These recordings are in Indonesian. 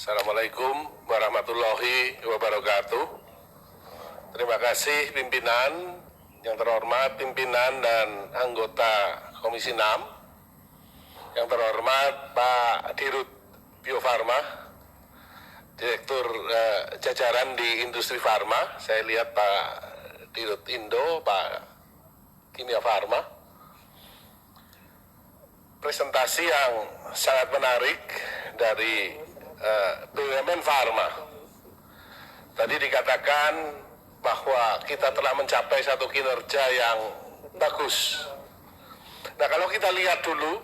Assalamualaikum warahmatullahi wabarakatuh. Terima kasih pimpinan, yang terhormat pimpinan dan anggota Komisi 6, yang terhormat Pak Dirut Bio Farma, Direktur jajaran di industri farma. Saya lihat Pak Dirut Indo, Pak Kimia Farma. Presentasi yang sangat menarik dari BUMN Farma. Tadi dikatakan bahwa kita telah mencapai satu kinerja yang bagus. Nah, kalau kita lihat dulu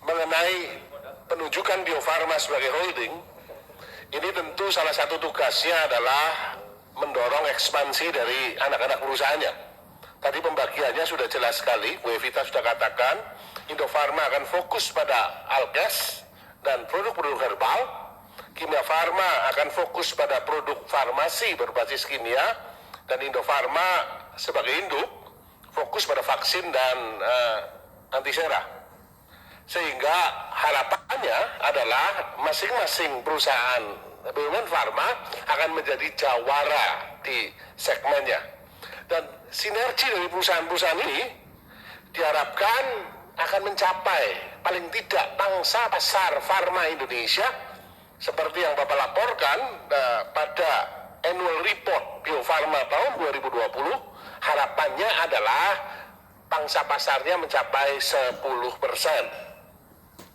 mengenai penunjukan Bio Farma sebagai holding, ini tentu salah satu tugasnya adalah mendorong ekspansi dari anak-anak perusahaannya. Tadi pembagiannya sudah jelas sekali, Bu Evita sudah katakan, Indofarma akan fokus pada Alkes dan produk-produk herbal. Kimia Farma akan fokus pada produk farmasi berbasis kimia, dan Indofarma sebagai induk fokus pada vaksin dan antisera. Sehingga harapannya adalah masing-masing perusahaan BUMN Farma akan menjadi jawara di segmennya. Dan sinergi dari perusahaan-perusahaan ini diharapkan akan mencapai paling tidak pangsa pasar farma Indonesia seperti yang Bapak laporkan pada annual report Bio Farma tahun 2020. Harapannya adalah pangsa pasarnya mencapai 10%.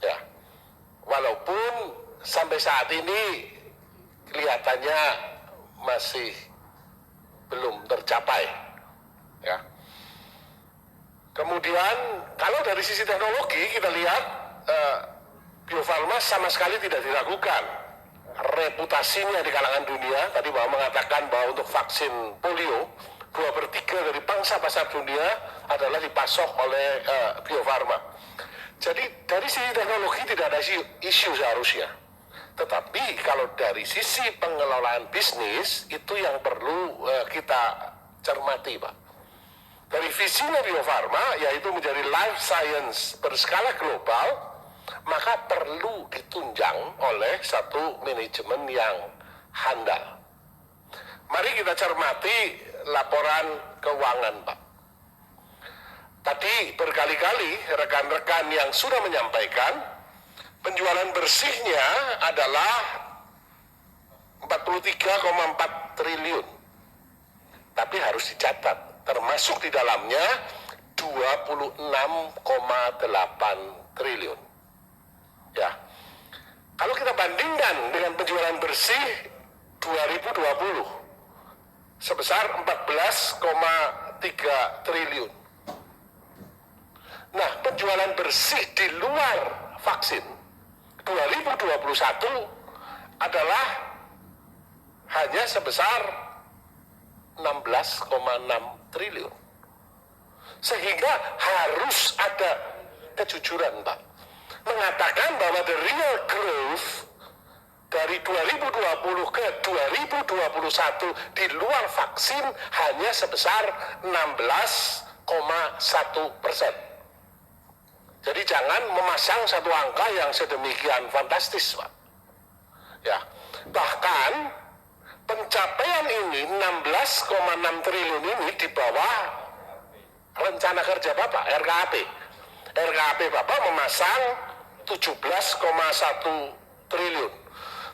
Ya, walaupun sampai saat ini kelihatannya masih belum tercapai. Ya. Kemudian kalau dari sisi teknologi kita lihat Bio Farma sama sekali tidak diragukan. Reputasinya di kalangan dunia, tadi Bapak mengatakan bahwa untuk vaksin polio 2/3 dari pangsa pasar dunia adalah dipasok oleh Bio Farma. Jadi dari sisi teknologi tidak ada isu seharusnya. Tetapi kalau dari sisi pengelolaan bisnis itu yang perlu kita cermati, Pak. Dari visinya Bio Farma, yaitu menjadi life science berskala global, maka perlu ditunjang oleh satu manajemen yang handal. Mari kita cermati laporan keuangan, Pak. Tadi berkali-kali rekan-rekan yang sudah menyampaikan, penjualan bersihnya adalah 43,4 triliun. Tapi harus dicatat, termasuk di dalamnya 26,8 triliun. Ya. Kalau kita bandingkan dengan penjualan bersih 2020 sebesar 14,3 triliun. Nah, penjualan bersih di luar vaksin 2021 adalah hanya sebesar 16,6 triliun. Sehingga harus ada kejujuran, Pak. Mengatakan bahwa the real growth dari 2020 ke 2021 di luar vaksin hanya sebesar 16,1%. Jadi jangan memasang satu angka yang sedemikian fantastis, Pak. Ya, bahkan pencapaian ini 16,6 triliun ini di bawah rencana kerja Bapak, RKAP. RKAP Bapak memasang 17,1 triliun.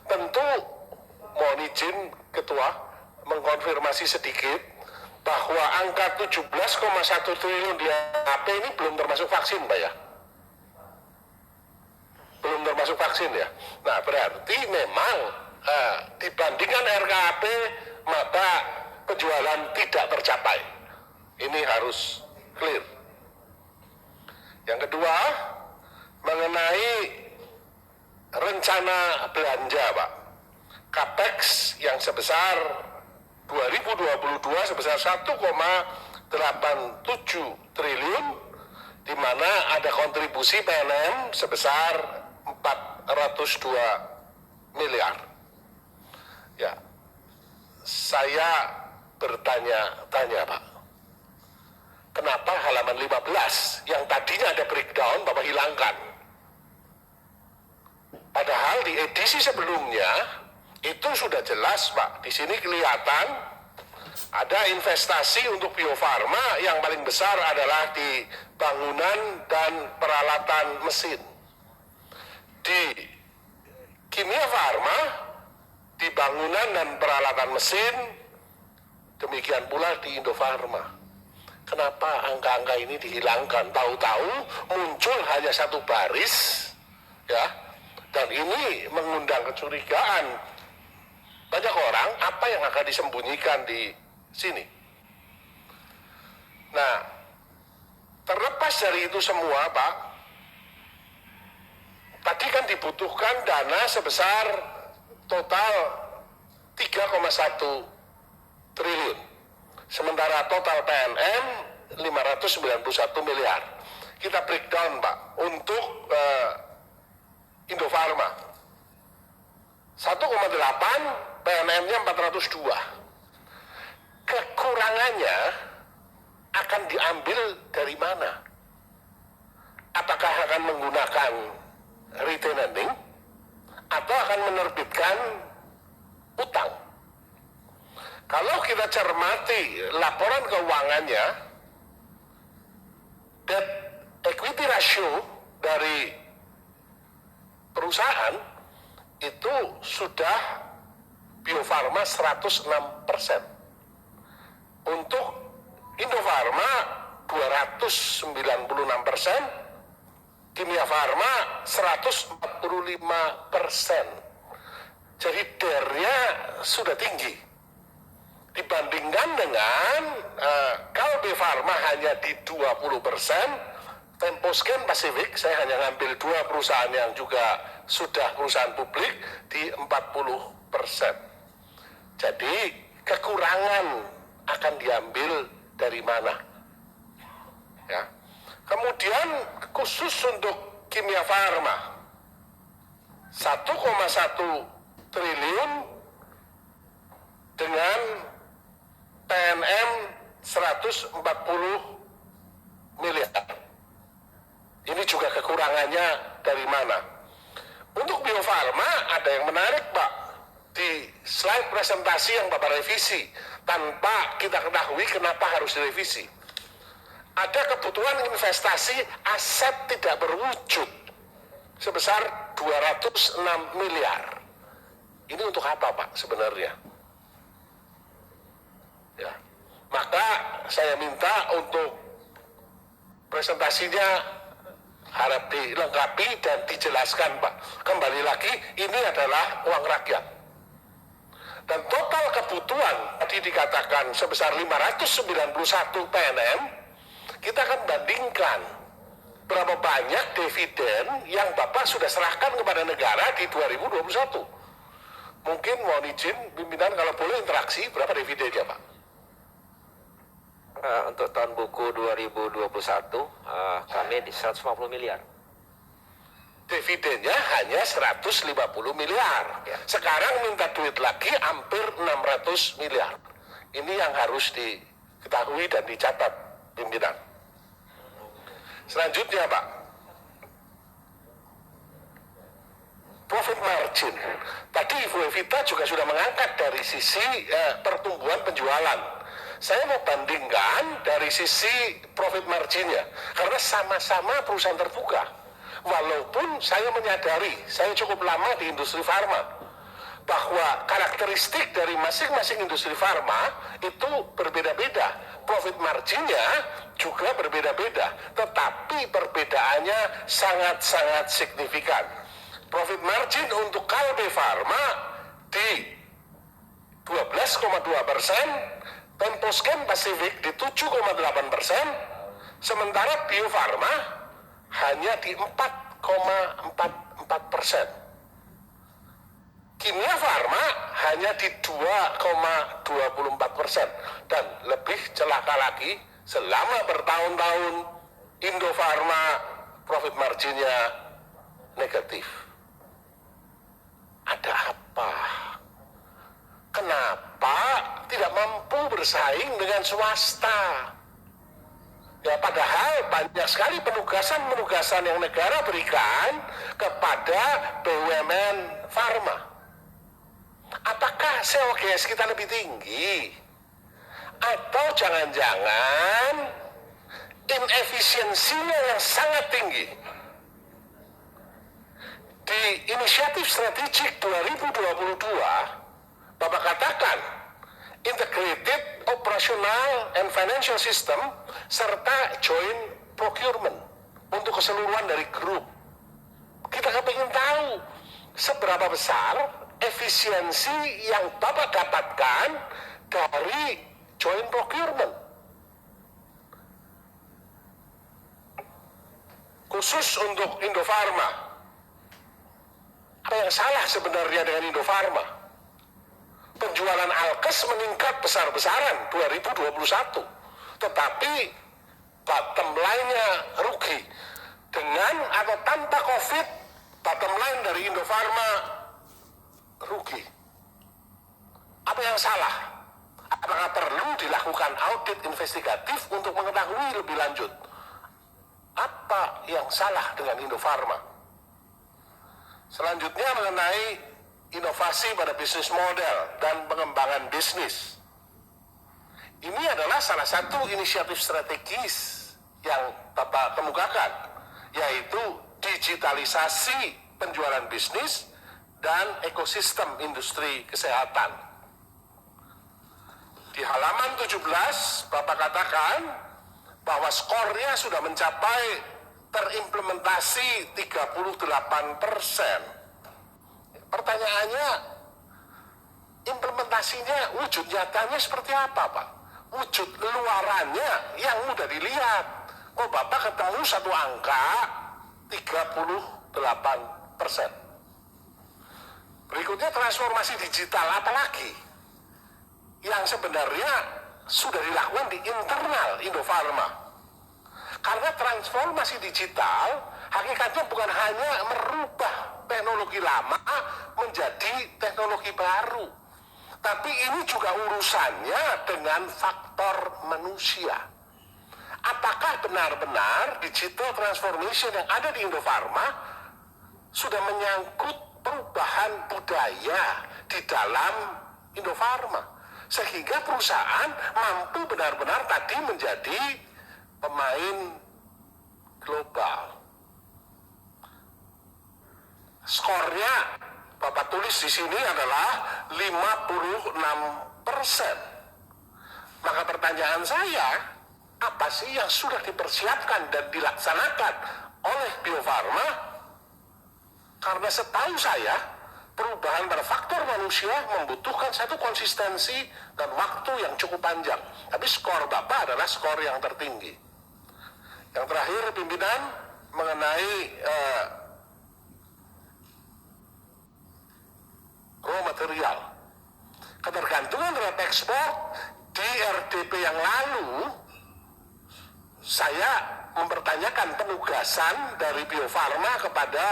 Tentu mohon izin Ketua mengkonfirmasi sedikit bahwa angka 17,1 triliun di RKAP ini belum termasuk vaksin, Pak, ya? Belum termasuk vaksin, ya? Nah, berarti memang dibandingkan RKAP maka penjualan tidak tercapai. Ini harus clear. Yang kedua, mengenai rencana belanja, Pak. Capex yang sebesar 2022 sebesar 1,87 triliun, di mana ada kontribusi PNM sebesar 402 miliar. Ya, saya bertanya-tanya, Pak, kenapa halaman 15 yang tadinya ada breakdown Bapak hilangkan? Padahal Padahal di edisi sebelumnya itu sudah jelas Pak. Di sini kelihatan ada investasi untuk Bio Farma yang paling besar adalah di bangunan dan peralatan mesin. Di Kimia Farma, di bangunan dan peralatan mesin, demikian pula di Indofarma. Kenapa angka-angka ini dihilangkan? Tahu-tahu muncul hanya satu baris, ya, dan ini mengundang kecurigaan banyak orang. Apa yang akan disembunyikan di sini? Nah, terlepas dari itu semua, Pak, tadi kan dibutuhkan dana sebesar total 3,1 triliun. Sementara total PNM 591 miliar. Kita breakdown Pak, untuk Indofarma 1,8, PNM-nya 402. Kekurangannya akan diambil dari mana? Apakah akan menggunakan retaining atau akan menerbitkan utang? Kalau kita cermati laporan keuangannya, debt equity ratio dari perusahaan itu sudah Bio Farma 106%. Untuk Indofarma 296%, Kimia Farma 145%. Jadi DER-nya sudah tinggi. Dibandingkan dengan Kalbe Farma hanya di 20%, Temposcan Pacific, saya hanya ngambil dua perusahaan yang juga sudah perusahaan publik, di 40%. Jadi kekurangan akan diambil dari mana? Ya. Kemudian khusus untuk Kimia Farma 1,1 triliun dengan PNM 140 miliar. Ini juga kekurangannya dari mana? Untuk Bio Farma ada yang menarik Pak. Di slide presentasi yang Bapak revisi, tanpa kita ketahui kenapa harus direvisi. Ada kebutuhan investasi aset tidak berwujud sebesar 206 miliar. Ini untuk apa Pak sebenarnya? Ya. Maka saya minta untuk presentasinya harap dilengkapi dan dijelaskan Pak. Kembali lagi, ini adalah uang rakyat. Dan total kebutuhan tadi dikatakan sebesar 591 PNM, kita akan bandingkan berapa banyak dividen yang Bapak sudah serahkan kepada negara di 2021. Mungkin mohon izin pimpinan kalau boleh interaksi, berapa dividennya Pak? Untuk tahun buku 2021 kami di 150 miliar. Dividennya hanya 150 miliar. Ya. Sekarang minta duit lagi hampir 600 miliar. Ini yang harus diketahui dan dicatat pimpinan. Selanjutnya Pak, profit margin. Tadi Ibu Evita juga sudah mengangkat dari sisi pertumbuhan penjualan. Saya mau bandingkan dari sisi profit marginnya, karena sama-sama perusahaan terbuka. Walaupun saya menyadari, saya cukup lama di industri farma, bahwa karakteristik dari masing-masing industri farma itu berbeda-beda. Profit marginnya juga berbeda-beda, tetapi perbedaannya sangat-sangat signifikan. Profit margin untuk Kalbe Farma di 12,2%, Temposcan Pacific di 7,8%, sementara Bio Farma hanya di 4,44%. Kimia Farma hanya di 2,24%. Dan lebih celaka lagi, selama bertahun-tahun Indofarma profit marginnya negatif. Ada apa? Kenapa tidak mampu bersaing dengan swasta? Ya, padahal banyak sekali penugasan-penugasan yang negara berikan kepada BUMN Farma. Apakah COGS kita lebih tinggi? Atau jangan-jangan inefisiensinya yang sangat tinggi? Di inisiatif strategik 2022, Bapak katakan integrated operational and financial system serta joint procurement untuk keseluruhan dari grup. Kita kepingin tahu seberapa besar efisiensi yang Bapak dapatkan dari joint procurement. Khusus untuk Indofarma. Apa yang salah sebenarnya dengan Indofarma? Penjualan Alkes meningkat besar-besaran 2021. Tetapi bottom line-nya rugi. Dengan atau tanpa COVID, bottom line dari Indofarma rugi. Apa yang salah? Apakah perlu dilakukan audit investigatif untuk mengetahui lebih lanjut apa yang salah dengan Indofarma? Selanjutnya mengenai inovasi pada bisnis model dan pengembangan bisnis. Ini adalah salah satu inisiatif strategis yang Bapak kemukakan, yaitu digitalisasi penjualan bisnis dan ekosistem industri kesehatan. Di halaman 17, Bapak katakan bahwa skornya sudah mencapai terimplementasi 38%. Pertanyaannya, implementasinya, wujud nyatanya seperti apa, Pak? Wujud luarannya yang mudah dilihat. Oh, Bapak ketemu satu angka 38%. Berikutnya transformasi digital, apalagi yang sebenarnya sudah dilakukan di internal Indofarma. Karena transformasi digital hakikatnya bukan hanya merubah teknologi lama menjadi teknologi baru, tapi ini juga urusannya dengan faktor manusia. Apakah benar-benar digital transformation yang ada di Indofarma sudah menyangkut perubahan budaya di dalam Indofarma, sehingga perusahaan mampu benar-benar tadi menjadi pemain global. Skornya Bapak tulis di sini adalah 56%. Maka pertanyaan saya, apa sih yang sudah dipersiapkan dan dilaksanakan oleh Bio Farma? Karena setahu saya, perubahan pada faktor manusia membutuhkan satu konsistensi dan waktu yang cukup panjang. Tapi skor Bapak adalah skor yang tertinggi. Yang terakhir, pimpinan, mengenai raw material. Ketergantungan terhadap ekspor di RDP yang lalu, saya mempertanyakan penugasan dari Bio Farma kepada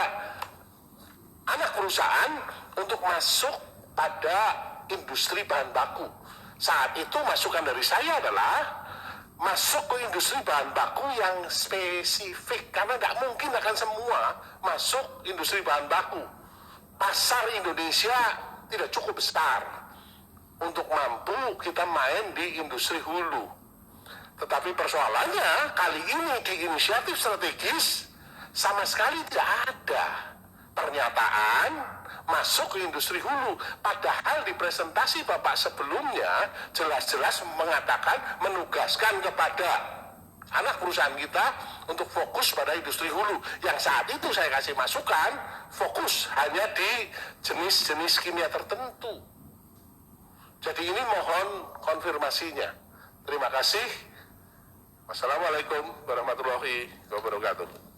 anak perusahaan untuk masuk pada industri bahan baku. Saat itu masukan dari saya adalah masuk ke industri bahan baku yang spesifik, karena tidak mungkin akan semua masuk industri bahan baku. Pasar Indonesia tidak cukup besar untuk mampu kita main di industri hulu. Tetapi persoalannya kali ini di inisiatif strategis sama sekali tidak ada pernyataan masuk ke industri hulu. Padahal di presentasi Bapak sebelumnya jelas-jelas mengatakan, menugaskan kepada anak perusahaan kita untuk fokus pada industri hulu. Yang saat itu saya kasih masukan, fokus hanya di jenis-jenis kimia tertentu. Jadi ini mohon konfirmasinya. Terima kasih. Wassalamualaikum warahmatullahi wabarakatuh.